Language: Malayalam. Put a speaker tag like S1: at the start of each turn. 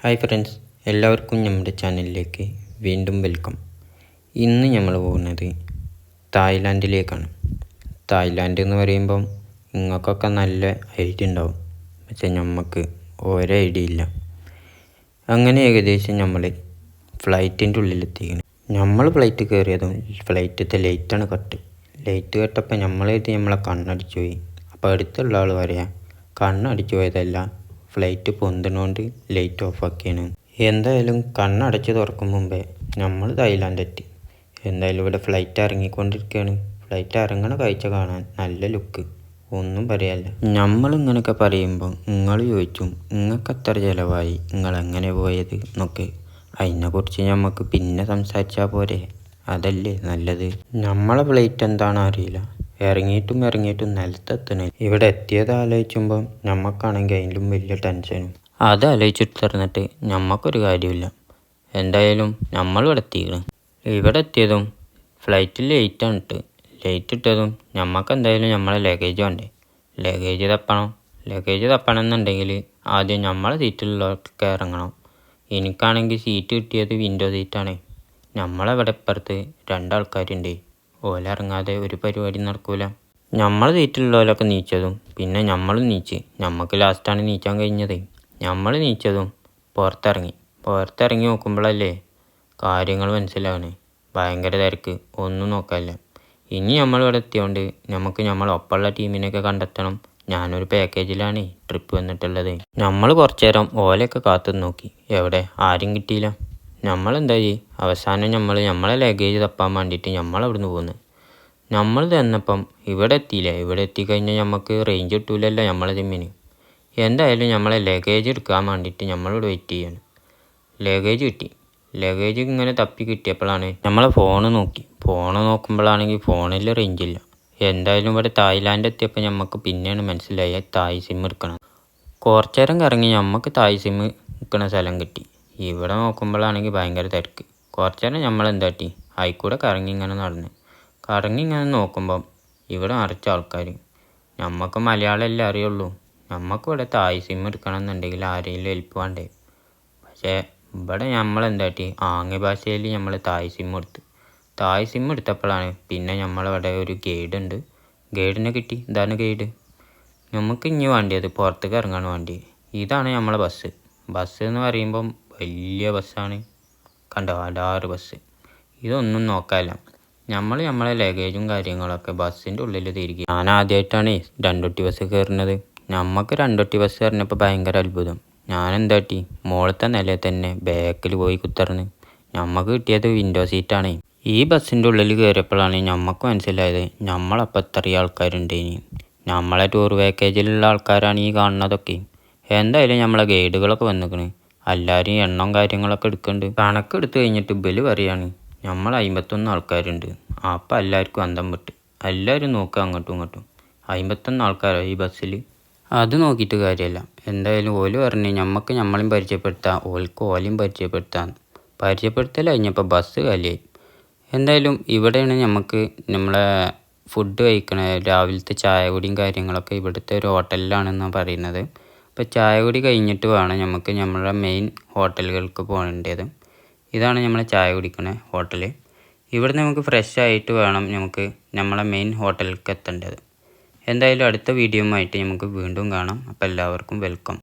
S1: ഹായ് ഫ്രണ്ട്സ്, എല്ലാവർക്കും നമ്മുടെ ചാനലിലേക്ക് വീണ്ടും വെൽക്കം. ഇന്ന് നമ്മൾ പോകുന്നത് തായ്ലാൻഡിലേക്കാണ്. തായ്ലാൻഡ് എന്ന് പറയുമ്പം നിങ്ങൾക്കൊക്കെ നല്ല ഐഡിയ ഉണ്ടാവും, പക്ഷേ നമുക്ക് ഓരോ ഐഡിയ ഇല്ല. അങ്ങനെ ഏകദേശം നമ്മൾ ഫ്ലൈറ്റിൻ്റെ ഉള്ളിലെത്തിക്കണം. നമ്മൾ ഫ്ലൈറ്റ് കയറിയതും ഫ്ലൈറ്റത്തെ ലൈറ്റാണ് ലൈറ്റ് കെട്ടപ്പോൾ നമ്മളെ കണ്ണടിച്ചു പോയി. അപ്പോൾ അടുത്തുള്ള ആൾ പറയാം, കണ്ണടിച്ചു പോയതല്ല, ഫ്ലൈറ്റ് പൊന്തണോണ്ട് ലൈറ്റ് ഓഫാക്കിയാണ്. എന്തായാലും കണ്ണടച്ച് തുറക്കും മുമ്പേ നമ്മൾ തായ്ലാൻഡ് എത്തി. എന്തായാലും ഇവിടെ ഫ്ലൈറ്റ് ഇറങ്ങിക്കൊണ്ടിരിക്കുകയാണ്. ഫ്ലൈറ്റ് ഇറങ്ങണ കാഴ്ച കാണാൻ നല്ല ലുക്ക്, ഒന്നും പറയാല്ല. നമ്മളിങ്ങനെയൊക്കെ പറയുമ്പോൾ നിങ്ങൾ ചോദിച്ചു, നിങ്ങൾക്ക് എത്ര ചിലവായി, നിങ്ങൾ എങ്ങനെ പോയത് എന്നൊക്കെ. അതിനെക്കുറിച്ച് നമുക്ക് പിന്നെ സംസാരിച്ചാൽ പോരെ, അതല്ലേ നല്ലത്. നമ്മളെ ഫ്ലൈറ്റ് എന്താണെന്ന് അറിയില്ല, ഇറങ്ങിയിട്ടും നിലത്തെത്തണേ. ഇവിടെ എത്തിയത് ആലോചിക്കുമ്പം നമുക്കാണെങ്കിൽ അതിലും വലിയ ടെൻഷനും. അത് ആലോചിച്ചിട്ട് തുറന്നിട്ട് നമുക്കൊരു കാര്യമില്ല. എന്തായാലും നമ്മളിവിടെ എത്തിക്കണം. ഇവിടെ എത്തിയതും ഫ്ലൈറ്റിൽ ലൈറ്റ് ഇട്ടതും നമുക്ക് എന്തായാലും നമ്മളെ ലഗേജ് വേണ്ടേ. ലഗേജ് തപ്പണം എന്നുണ്ടെങ്കിൽ ആദ്യം നമ്മളെ സീറ്റിലുള്ളവർക്ക് ഇറങ്ങണം. എനിക്കാണെങ്കിൽ സീറ്റ് കിട്ടിയത് വിൻഡോ സീറ്റാണ്. നമ്മളവിടെ ഇപ്പുറത്ത് രണ്ടാൾക്കാരുണ്ട്. ഓലിറങ്ങാതെ ഒരു പരിപാടി നടക്കൂല. നമ്മളെ സീറ്റിലുള്ളവരൊക്കെ നീച്ചതും പിന്നെ നമ്മളും നീച്ച്. നമുക്ക് ലാസ്റ്റാണ് നീച്ചാൻ കഴിഞ്ഞത്. നമ്മൾ നീച്ചതും പുറത്തിറങ്ങി നോക്കുമ്പോഴല്ലേ കാര്യങ്ങൾ മനസ്സിലാവണേ. ഭയങ്കര തിരക്ക്, ഒന്നും നോക്കാനില്ല. ഇനി നമ്മളിവിടെ എത്തിയോണ്ട് നമുക്ക് നമ്മളൊപ്പമുള്ള ടീമിനെയൊക്കെ കണ്ടെത്തണം. ഞാനൊരു പാക്കേജിലാണ് ട്രിപ്പ് വന്നിട്ടുള്ളത്. നമ്മൾ കുറച്ചു നേരം ഓലയൊക്കെ കാത്തു നോക്കി, എവിടെ ആരും കിട്ടിയില്ല. നമ്മളെന്താ അവസാനം നമ്മളെ ലഗേജ് തപ്പാൻ വേണ്ടിയിട്ട് നമ്മളവിടുന്ന് പോന്നു. നമ്മൾ ചെന്നപ്പം ഇവിടെ എത്തിയില്ലേ. ഇവിടെ എത്തിക്കഴിഞ്ഞാൽ നമുക്ക് റേഞ്ച് കിട്ടൂലല്ലോ നമ്മളെ സിമ്മിന്. എന്തായാലും നമ്മളെ ലഗേജ് എടുക്കാൻ വേണ്ടിയിട്ട് നമ്മളിവിടെ വെയിറ്റ് ചെയ്യാണ്. ലഗേജ് കിട്ടി. ലഗേജ് ഇങ്ങനെ തപ്പി കിട്ടിയപ്പോഴാണ് നമ്മളെ ഫോൺ നോക്കുമ്പോഴാണെങ്കിൽ ഫോണിൽ റേഞ്ച് ഇല്ല. എന്തായാലും ഇവിടെ തായ്ലാൻഡ് എത്തിയപ്പോൾ നമുക്ക് പിന്നെയാണ് മനസ്സിലായി തായ് സിം എടുക്കണം. കുറച്ചു നേരം കറങ്ങി നമുക്ക് തായ് സിം നിൽക്കുന്ന സ്ഥലം കിട്ടി. ഇവിടെ നോക്കുമ്പോഴാണെങ്കിൽ ഭയങ്കര തിരക്ക്. കുറച്ചു നേരം നമ്മളെന്താട്ടി ആയിക്കൂടെ കറങ്ങി ഇങ്ങനെ നോക്കുമ്പം ഇവിടെ നിറച്ച ആൾക്കാർ. നമുക്ക് മലയാളമല്ലേ അറിയുള്ളൂ. നമുക്കിവിടെ തായ് സിം എടുക്കണം എന്നുണ്ടെങ്കിൽ ആരെങ്കിലും ഹെൽപ്പ് വേണ്ടേ. പക്ഷേ ഇവിടെ നമ്മളെന്താട്ടി ആംഗ്യ ഭാഷയിൽ നമ്മൾ തായ് സിം എടുത്തപ്പോഴാണ് പിന്നെ നമ്മളിവിടെ ഒരു ഗൈഡുണ്ട്. ഗൈഡിനെ കിട്ടി. ഇതാണ് ഗൈഡ്. നമുക്ക് ഇനി വേണ്ടിയത് പുറത്തേക്ക് ഇറങ്ങാൻ വേണ്ടി. ഇതാണ് നമ്മളെ ബസ് എന്ന് പറയുമ്പം വലിയ ബസ്സാണ്. കണ്ടോ, 6 ബസ്. ഇതൊന്നും നോക്കാനില്ല. നമ്മളെ ലഗേജും കാര്യങ്ങളൊക്കെ ബസ്സിൻ്റെ ഉള്ളിൽ തിരികെ. ഞാൻ ആദ്യമായിട്ടാണ് രണ്ടൊട്ടി ബസ് കയറുന്നത്. നമുക്ക് രണ്ടൊട്ടി ബസ് കയറിനപ്പോൾ ഭയങ്കര അത്ഭുതം. ഞാനെന്താട്ടി മുകളിലത്തെ നിലയിൽ തന്നെ ബാക്കിൽ പോയി കുത്തിറന്ന്. നമുക്ക് കിട്ടിയത് വിൻഡോ സീറ്റാണ്. ഈ ബസ്സിൻ്റെ ഉള്ളിൽ കയറിയപ്പോഴാണ് നമുക്ക് മനസ്സിലായത് നമ്മളപ്പം ഇത്രയും ആൾക്കാരുണ്ടേനി. നമ്മളെ ടൂർ പാക്കേജിലുള്ള ആൾക്കാരാണ് ഈ കാണുന്നതൊക്കെ. എന്തായാലും നമ്മളെ ഗൈഡുകളൊക്കെ വന്നിക്കണ്. എല്ലാവരും എണ്ണവും കാര്യങ്ങളൊക്കെ എടുക്കുന്നുണ്ട്. കണക്കെടുത്ത് കഴിഞ്ഞിട്ട് ബല് പറയാണ് നമ്മൾ 51 ആൾക്കാരുണ്ട്. അപ്പം എല്ലാവർക്കും അന്തം വിട്ട്. എല്ലാവരും നോക്കുക അങ്ങോട്ടും ഇങ്ങോട്ടും. 51 ആൾക്കാരോ ഈ ബസ്സിൽ? അത് നോക്കിയിട്ട് കാര്യമല്ല. എന്തായാലും ഓല് പറഞ്ഞ് നമ്മളെയും പരിചയപ്പെടുത്താം, ഓലെയും പരിചയപ്പെടുത്തൽ കഴിഞ്ഞപ്പോൾ ബസ് കാലിയായി. എന്തായാലും ഇവിടെയാണ് നമ്മളെ ഫുഡ് കഴിക്കണ. രാവിലത്തെ ചായ കുടിയും കാര്യങ്ങളൊക്കെ ഇവിടുത്തെ ഒരു ഹോട്ടലിലാണെന്നാണ് പറയുന്നത്. അപ്പോൾ ചായ കുടി കഴിഞ്ഞിട്ട് വേണം നമ്മളെ മെയിൻ ഹോട്ടലുകൾക്ക് പോകേണ്ടത്. ഇതാണ് നമ്മളെ ചായ കുടിക്കണ ഹോട്ടൽ. ഇവിടെ നമുക്ക് ഫ്രഷ് ആയിട്ട് വേണം നമ്മളെ മെയിൻ ഹോട്ടലിലേക്ക് എത്തേണ്ടത്. എന്തായാലും അടുത്ത വീഡിയോയുമായിട്ട് നമുക്ക് വീണ്ടും കാണാം. അപ്പോൾ എല്ലാവർക്കും വെൽക്കം.